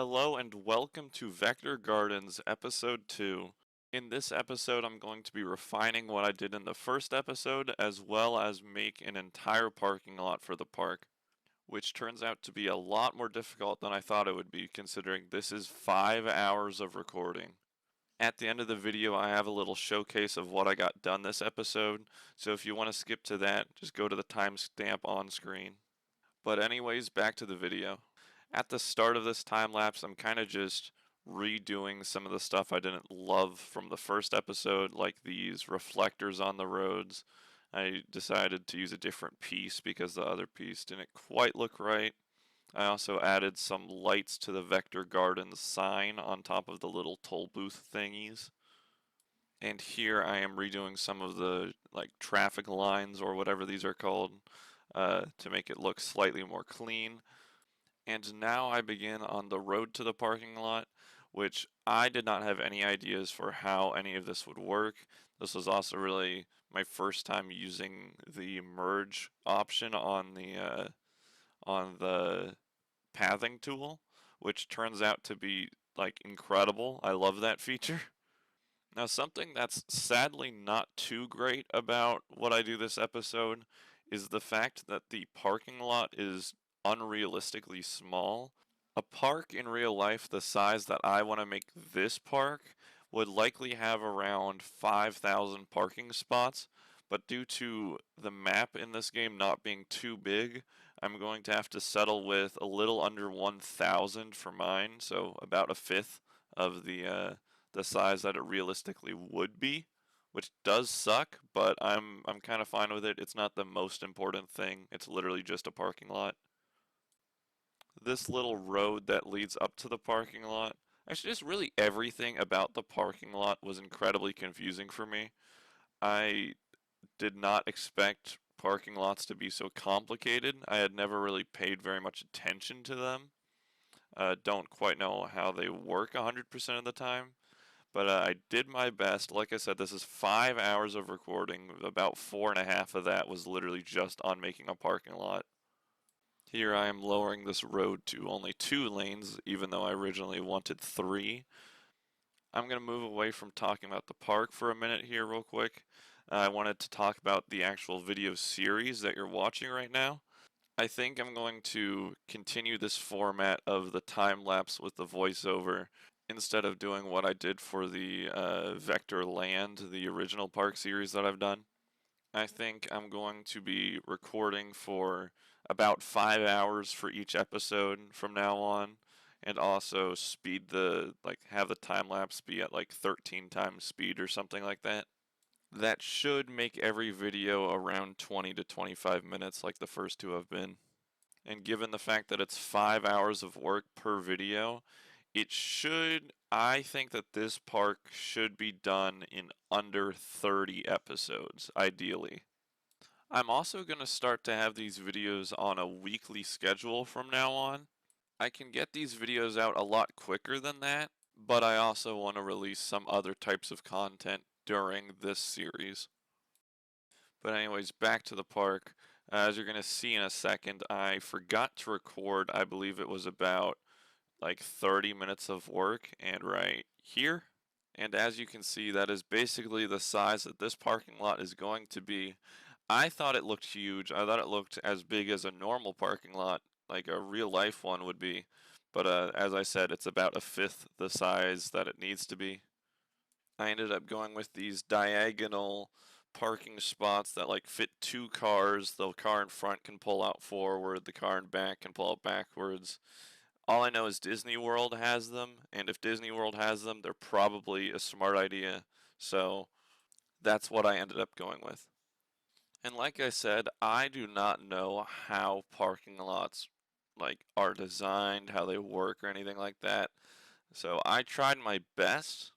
Hello and welcome to Vector Gardens Episode 2. In this episode, I'm going to be refining what I did in the first episode, as well as make an entire parking lot for the park, which turns out to be a lot more difficult than I thought it would be, considering this is 5 hours of recording. At the end of the video, I have a little showcase of what I got done this episode, so if you want to skip to that, just go to the timestamp on screen. But anyways, back to the video. At the start of this time lapse, I'm kind of just redoing some of the stuff I didn't love from the first episode, like these reflectors on the roads. I decided to use a different piece because the other piece didn't quite look right. I also added some lights to the Vector Gardens sign on top of the little toll booth thingies. And here I am redoing some of the traffic lines or whatever these are called to make it look slightly more clean. And now I begin on the road to the parking lot, which I did not have any ideas for how any of this would work. This was also really my first time using the merge option on the pathing tool, which turns out to be incredible. I love that feature. Now, something that's sadly not too great about what I do this episode is the fact that the parking lot is unrealistically small. A park in real life the size that I want to make this park would likely have around 5,000 parking spots, but due to the map in this game not being too big, I'm going to have to settle with a little under 1,000 for mine, so about a fifth of the size that it realistically would be, which does suck, but I'm kind of fine with it. It's not the most important thing. It's literally just a parking lot. This little road that leads up to the parking lot, actually just really everything about the parking lot was incredibly confusing for me. I did not expect parking lots to be so complicated. I had never really paid very much attention to them. Don't quite know how they work 100% of the time. But I did my best. Like I said, this is 5 hours of recording. About four and a half of that was literally just on making a parking lot. Here I am lowering this road to only 2 lanes, even though I originally wanted 3. I'm going to move away from talking about the park for a minute here real quick. I wanted to talk about the actual video series that you're watching right now. I think I'm going to continue this format of the time lapse with the voiceover instead of doing what I did for the Vector Land, the original park series that I've done. I think I'm going to be recording for about 5 hours for each episode from now on, and also speed have the time lapse be at 13 times speed or something like that. That should make every video around 20 to 25 minutes like the first two have been. And given the fact that it's 5 hours of work per video, I think that this park should be done in under 30 episodes, ideally. I'm also going to start to have these videos on a weekly schedule from now on. I can get these videos out a lot quicker than that, but I also want to release some other types of content during this series. But anyways, back to the park. As you're going to see in a second, I forgot to record, I believe it was about 30 minutes of work, and right here. And as you can see, that is basically the size that this parking lot is going to be. I thought it looked huge. I thought it looked as big as a normal parking lot, like a real life one would be. But as I said, it's about a fifth the size that it needs to be. I ended up going with these diagonal parking spots that fit 2 cars. The car in front can pull out forward, the car in back can pull out backwards. All I know is Disney World has them, and if Disney World has them, they're probably a smart idea. So that's what I ended up going with. And like I said, I do not know how parking lots are designed, how they work or anything like that. So I tried my best.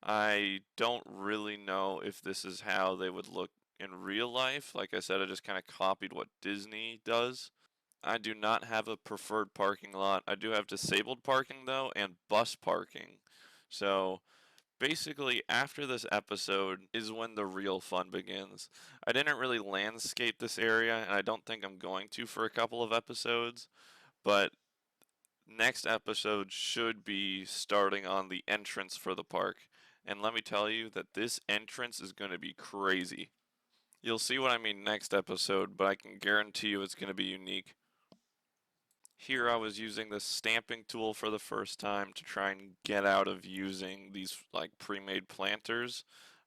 I don't really know if this is how they would look in real life. Like I said, I just kind of copied what Disney does. I do not have a preferred parking lot. I do have disabled parking though, and bus parking. So basically, after this episode is when the real fun begins. I didn't really landscape this area, and I don't think I'm going to for a couple of episodes, but Next episode should be starting on the entrance for the park. And let me tell you that this entrance is going to be crazy. You'll see what I mean next episode, but I can guarantee you it's going to be unique. Here I was using the stamping tool for the first time to try and get out of using these like pre-made planters.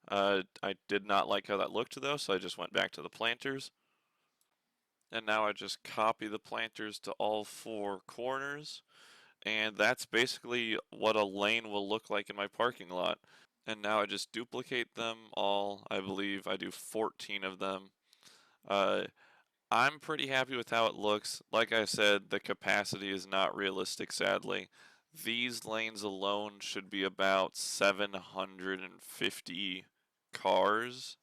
I did not like how that looked though, so I just went back to the planters. And now I just copy the planters to all four corners. And that's basically what a lane will look like in my parking lot. And now I just duplicate them all. I believe I do 14 of them. Uh, I'm pretty happy with how it looks. Like I said, the capacity is not realistic, sadly. These lanes alone should be about 750 cars,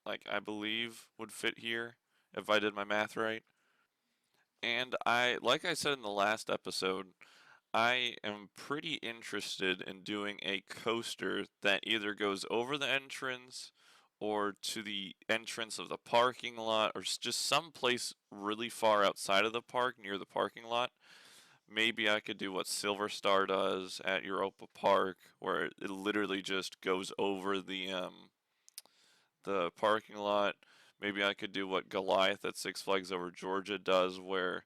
like I believe would fit here if I did my math right. And like I said in the last episode, I am pretty interested in doing a coaster that either goes over the entrance or to the entrance of the parking lot or just someplace really far outside of the park near the parking lot. Maybe I could do what Silver Star does at Europa Park, where it literally just goes over the parking lot. Maybe I could do what Goliath at Six Flags Over Georgia does, where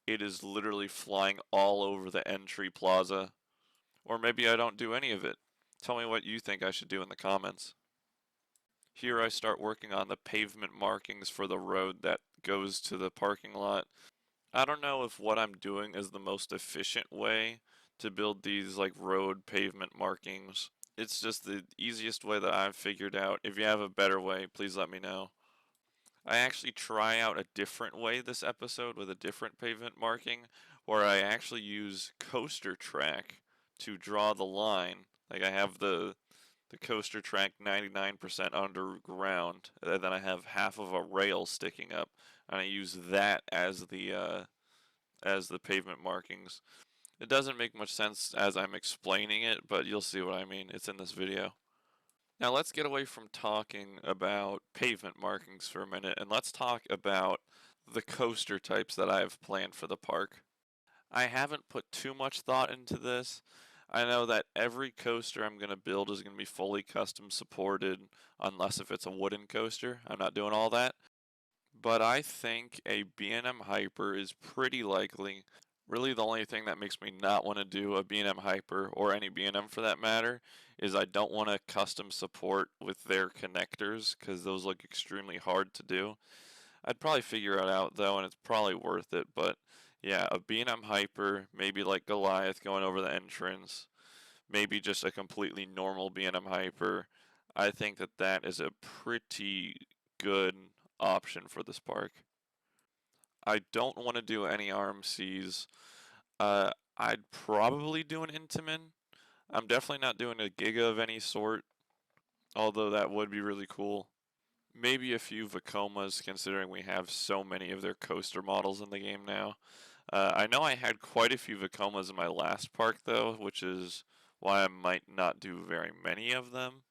it is literally flying all over the entry plaza. Or maybe I don't do any of it. Tell me what you think I should do in the comments. Here I start working on the pavement markings for the road that goes to the parking lot. I don't know if what I'm doing is the most efficient way to build these like road pavement markings. It's just the easiest way that I've figured out. If you have a better way, please let me know. I actually try out a different way this episode with a different pavement marking where I actually use coaster track to draw the line. Like I have the coaster track 99% underground, and then I have half of a rail sticking up, and I use that as the pavement markings. It doesn't make much sense as I'm explaining it, but you'll see what I mean. It's in this video. Now let's get away from talking about pavement markings for a minute and let's talk about the coaster types that I have planned for the park. I haven't put too much thought into this. I know that every coaster I'm going to build is going to be fully custom supported unless if it's a wooden coaster. I'm not doing all that. But I think a B&M Hyper is pretty likely. Really, the only thing that makes me not want to do a B&M Hyper, or any B&M for that matter, is I don't want to custom support with their connectors, because those look extremely hard to do. I'd probably figure it out, though, and it's probably worth it, but yeah, a B&M Hyper, maybe like Goliath going over the entrance, maybe just a completely normal B&M Hyper. I think that that is a pretty good option for this park. I don't want to do any RMCs. I'd probably do an Intamin. I'm definitely not doing a Giga of any sort, although that would be really cool. Maybe a few Vacomas, considering we have so many of their coaster models in the game now. I know I had quite a few Vacomas in my last park, though, which is why I might not do very many of them.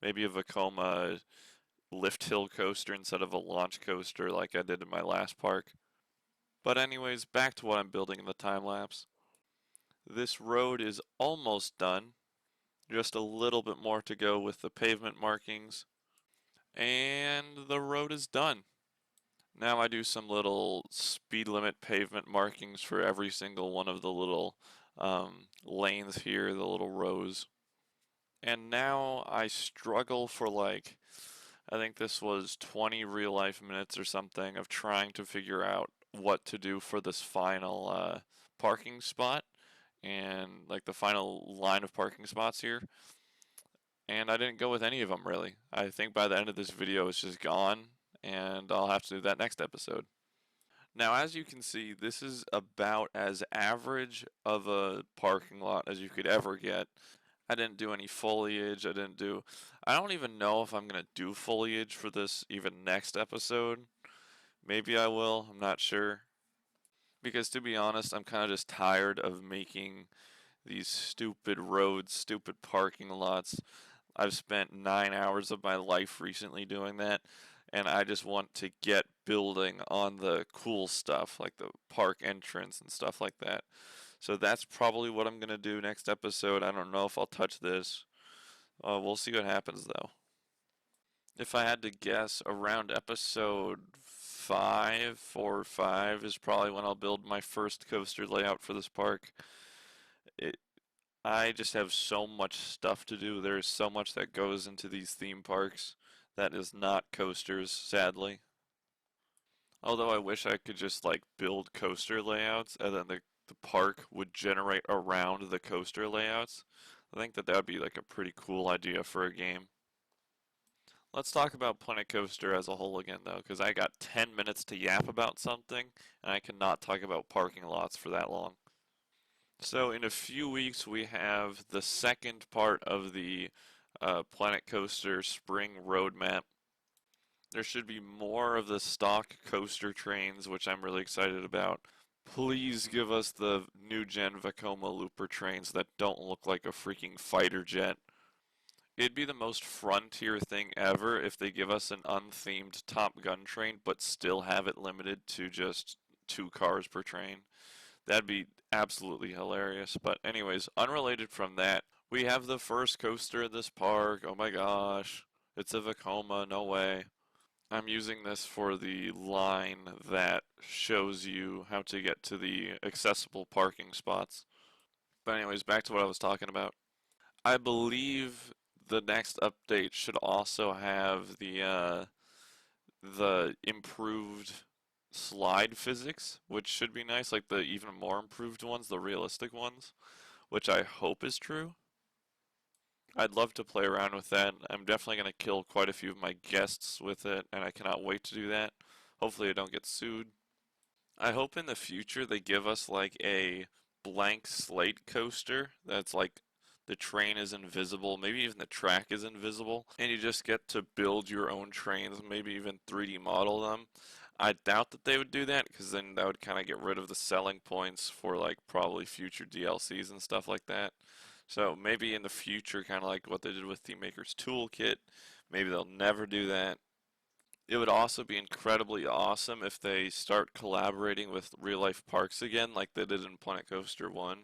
Maybe a Vacoma lift hill coaster instead of a launch coaster like I did in my last park. But anyways, back to what I'm building in the time lapse. This road is almost done. Just a little bit more to go with the pavement markings. And the road is done. Now I do some little speed limit pavement markings for every single one of the little lanes here, the little rows. And now I struggle for like, I think this was 20 real life minutes or something of trying to figure out what to do for this final parking spot and like the final line of parking spots here. And I didn't go with any of them really. I think by the end of this video it's just gone and I'll have to do that next episode. Now as you can see, this is about as average of a parking lot as you could ever get. I didn't do any foliage, I don't even know if I'm gonna do foliage for this even next episode. Maybe I will, I'm not sure. Because to be honest, I'm kind of just tired of making these stupid roads, stupid parking lots. I've spent 9 hours of my life recently doing that, and I just want to get building on the cool stuff, like the park entrance and stuff like that. So that's probably what I'm gonna do next episode. I don't know if I'll touch this. We'll see what happens though. If I had to guess, around episode 4 or 5 is probably when I'll build my first coaster layout for this park. It, I just have so much stuff to do. There's so much that goes into these theme parks that is not coasters, sadly. Although I wish I could just like build coaster layouts and then the park would generate around the coaster layouts. I think that that would be like a pretty cool idea for a game. Let's talk about Planet Coaster as a whole again though, because I got 10 minutes to yap about something and I cannot talk about parking lots for that long. So in a few weeks we have the second part of the Planet Coaster Spring Roadmap. There should be more of the stock coaster trains, which I'm really excited about. Please give us the new gen Vekoma Looper trains that don't look like a freaking fighter jet. It'd be the most frontier thing ever if they give us an unthemed Top Gun train, but still have it limited to just 2 cars per train. That'd be absolutely hilarious. But anyways, unrelated from that, we have the first coaster in this park. Oh my gosh. It's a Vekoma, no way. I'm using this for the line that shows you how to get to the accessible parking spots. But anyways, back to what I was talking about. I believe the next update should also have the improved slide physics, which should be nice, like the even more improved ones, the realistic ones, which I hope is true. I'd love to play around with that. I'm definitely going to kill quite a few of my guests with it, and I cannot wait to do that. Hopefully I don't get sued. I hope in the future they give us like a blank slate coaster that's like the train is invisible, maybe even the track is invisible, and you just get to build your own trains, maybe even 3D model them. I doubt that they would do that because then that would kind of get rid of the selling points for like probably future DLCs and stuff like that. So maybe in the future, kind of like what they did with Theme Maker's Toolkit, maybe they'll never do that. It would also be incredibly awesome if they start collaborating with real life parks again, like they did in Planet Coaster 1.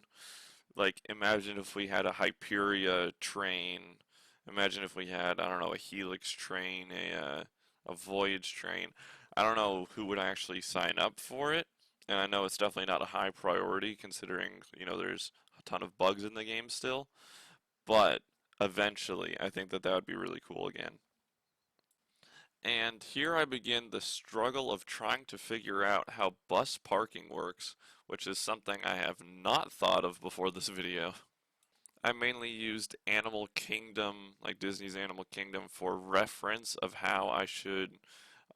Like, imagine if we had a Hyperia train. Imagine if we had, I don't know, a Helix train, a Voyage train. I don't know who would actually sign up for it, and I know it's definitely not a high priority considering, there's a ton of bugs in the game still. But eventually, I think that that would be really cool again. And here I begin the struggle of trying to figure out how bus parking works, which is something I have not thought of before this video. I mainly used Animal Kingdom, like Disney's Animal Kingdom, for reference of how I should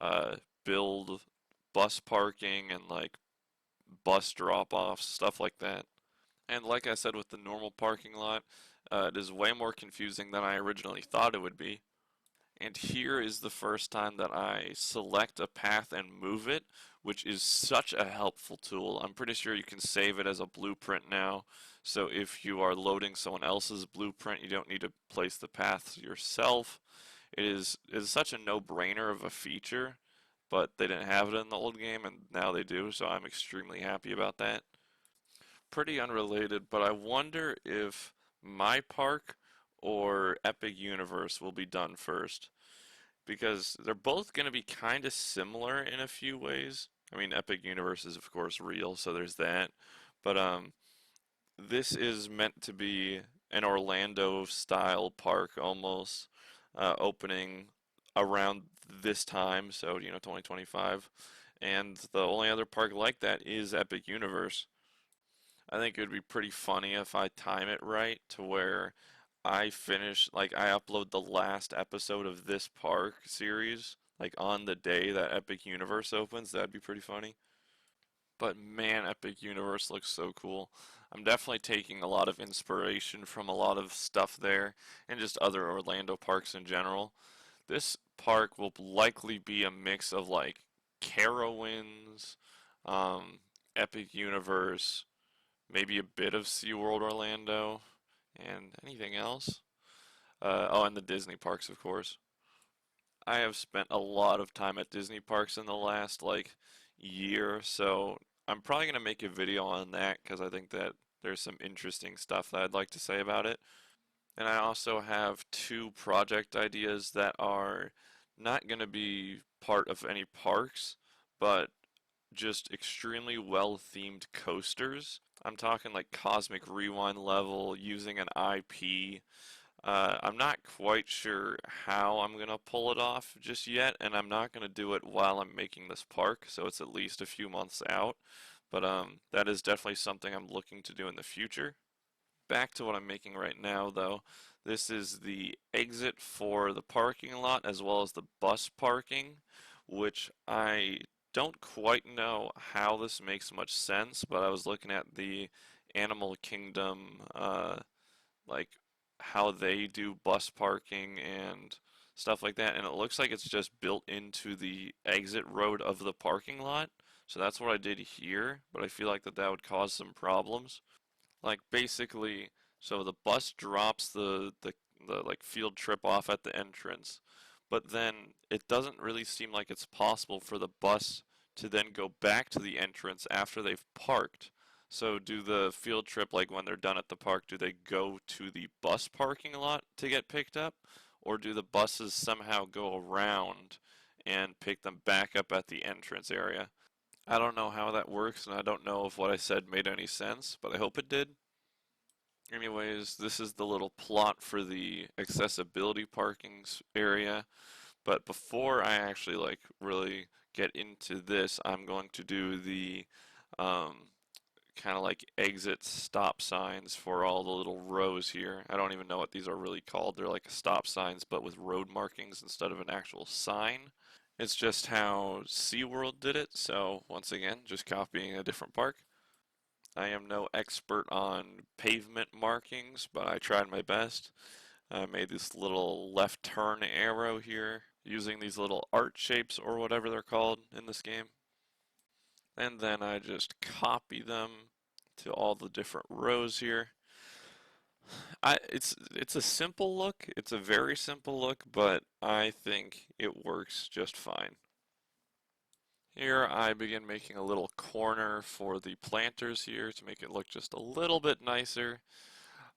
uh, build bus parking and like bus drop-offs, stuff like that. And like I said with the normal parking lot, it is way more confusing than I originally thought it would be. And here is the first time that I select a path and move it, which is such a helpful tool. I'm pretty sure you can save it as a blueprint now. So if you are loading someone else's blueprint, you don't need to place the paths yourself. It is such a no-brainer of a feature, but they didn't have it in the old game and now they do, so I'm extremely happy about that. Pretty unrelated, but I wonder if my park or Epic Universe will be done first because they're both going to be kind of similar in a few ways. I mean, Epic Universe is of course real, so there's that. But this is meant to be an Orlando style park almost, opening around this time, so 2025. And the only other park like that is Epic Universe. I think it would be pretty funny if I time it right to where I upload the last episode of this park series, like on the day that Epic Universe opens. That'd be pretty funny. But man, Epic Universe looks so cool. I'm definitely taking a lot of inspiration from a lot of stuff there and just other Orlando parks in general. This park will likely be a mix of like Carowinds, um, Epic Universe, maybe a bit of SeaWorld Orlando, and anything else. Oh, and the Disney parks, of course. I have spent a lot of time at Disney parks in the last like year, so I'm probably gonna make a video on that because I think that there's some interesting stuff that I'd like to say about it. And I also have two project ideas that are not going to be part of any parks, but just extremely well themed coasters. I'm talking like Cosmic Rewind level using an IP. I'm not quite sure how I'm gonna pull it off just yet, and I'm not gonna do it while I'm making this park, so it's at least a few months out. But that is definitely something I'm looking to do in the future. Back to what I'm making right now, though. This is the exit for the parking lot as well as the bus parking, which I don't quite know how this makes much sense, but I was looking at the Animal Kingdom, like how they do bus parking and stuff like that, and it looks like it's just built into the exit road of the parking lot. So that's what I did here, but I feel like that would cause some problems. Like basically, so the bus drops the like field trip off at the entrance, but then it doesn't really seem like it's possible for the bus to then go back to the entrance after they've parked. So do the field trip, like when they're done at the park, do they go to the bus parking lot to get picked up? Or do the buses somehow go around and pick them back up at the entrance area? I don't know how that works, and I don't know if what I said made any sense, but I hope it did. Anyways, this is the little plot for the accessibility parkings area. But before I actually like really get into this, I'm going to do the um, kind of like exit stop signs for all the little rows here. I don't even know what these are really called. They're like stop signs, but with road markings instead of an actual sign. It's just how SeaWorld did it. So once again, just copying a different park. I am no expert on pavement markings, but I tried my best. I made this little left turn arrow here using these little art shapes or whatever they're called in this game. And then I just copy them to all the different rows here. It's a simple look. It's a very simple look, but I think it works just fine. Here I begin making a little corner for the planters here to make it look just a little bit nicer.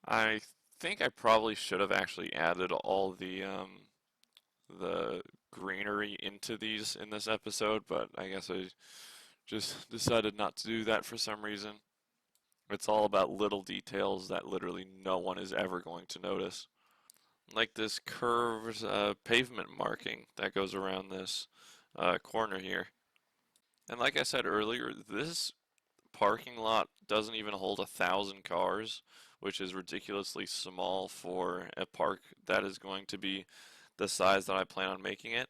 I think I probably should have actually added all the greenery into these in this episode, but I guess I just decided not to do that for some reason. It's all about little details that literally no one is ever going to notice. Like this curved pavement marking that goes around this corner here. And like I said earlier, this parking lot doesn't even hold 1,000 cars, which is ridiculously small for a park that is going to be the size that I plan on making it.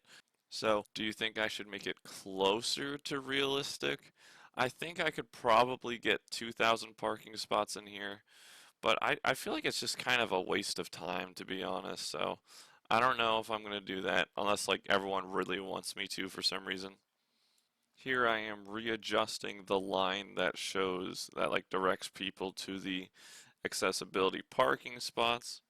So, do you think I should make it closer to realistic? I think I could probably get 2,000 parking spots in here, but I feel like it's just kind of a waste of time, to be honest. So, I don't know if I'm going to do that unless like everyone really wants me to for some reason. Here I am readjusting the line that shows that like directs people to the accessibility parking spots.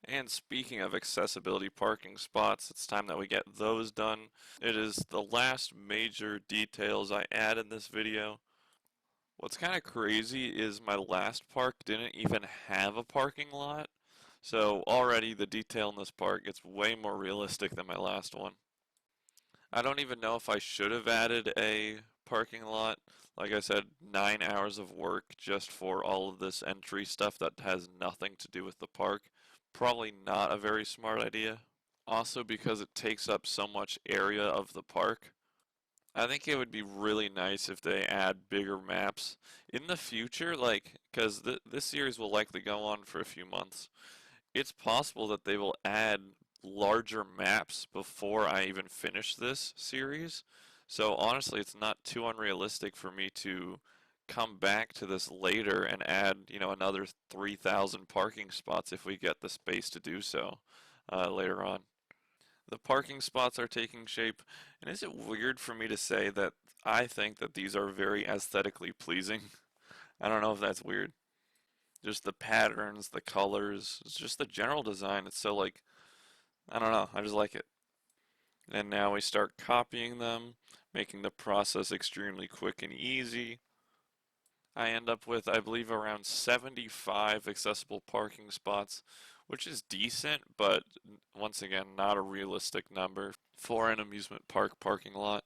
And speaking of accessibility parking spots, it's time that we get those done. It is the last major details I add in this video. What's kind of crazy is my last park didn't even have a parking lot. So already the detail in this park gets way more realistic than my last one. I don't even know if I should have added a parking lot. Like I said, 9 hours of work just for all of this entry stuff that has nothing to do with the park. Probably not a very smart idea. Also because it takes up so much area of the park. I think it would be really nice if they add bigger maps in the future, like, because this series will likely go on for a few months. It's possible that they will add larger maps before I even finish this series. So honestly, it's not too unrealistic for me to come back to this later and add, another 3,000 parking spots if we get the space to do so later on. The parking spots are taking shape, and is it weird for me to say that I think that these are very aesthetically pleasing? I don't know if that's weird. Just the patterns, the colors, it's just the general design. It's so like, I don't know, I just like it. And now we start copying them, making the process extremely quick and easy. I end up with, I believe, around 75 accessible parking spots, which is decent, but once again, not a realistic number for an amusement park parking lot.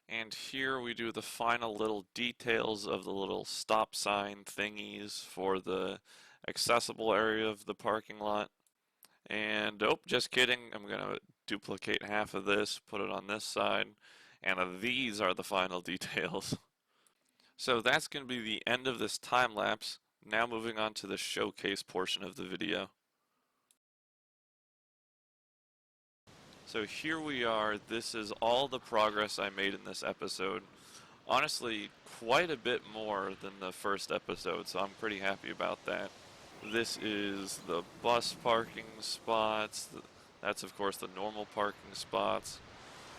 And here we do the final little details of the little stop sign thingies for the accessible area of the parking lot. And oh, just kidding, I'm gonna duplicate half of this, put it on this side, and these are the final details. So that's going to be the end of this time lapse. Now moving on to the showcase portion of the video. So here we are. This is all the progress I made in this episode. Honestly, quite a bit more than the first episode, so I'm pretty happy about that. This is the bus parking spots. That's of course the normal parking spots.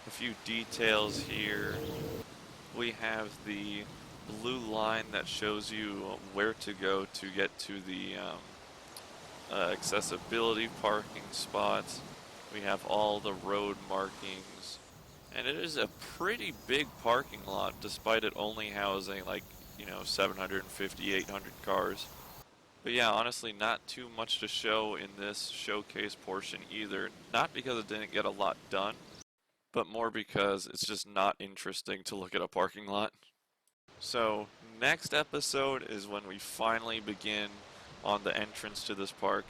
A few details here. We have the blue line that shows you where to go to get to the accessibility parking spots. We have all the road markings. And it is a pretty big parking lot despite it only housing like, 750, 800 cars. But yeah, honestly, not too much to show in this showcase portion either. Not because it didn't get a lot done, but more because it's just not interesting to look at a parking lot. So, next episode is when we finally begin on the entrance to this park.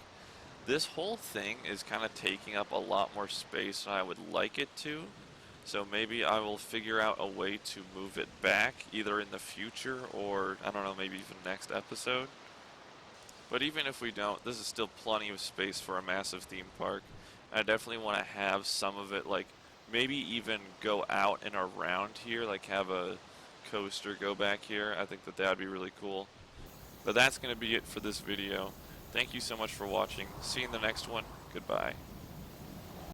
This whole thing is kind of taking up a lot more space than I would like it to. So maybe I will figure out a way to move it back, either in the future or, I don't know, maybe even next episode. But even if we don't, this is still plenty of space for a massive theme park. I definitely want to have some of it, like, maybe even go out and around here, like have a coaster go back here. I think that would be really cool. But that's going to be it for this video. Thank you so much for watching. See you in the next one. Goodbye.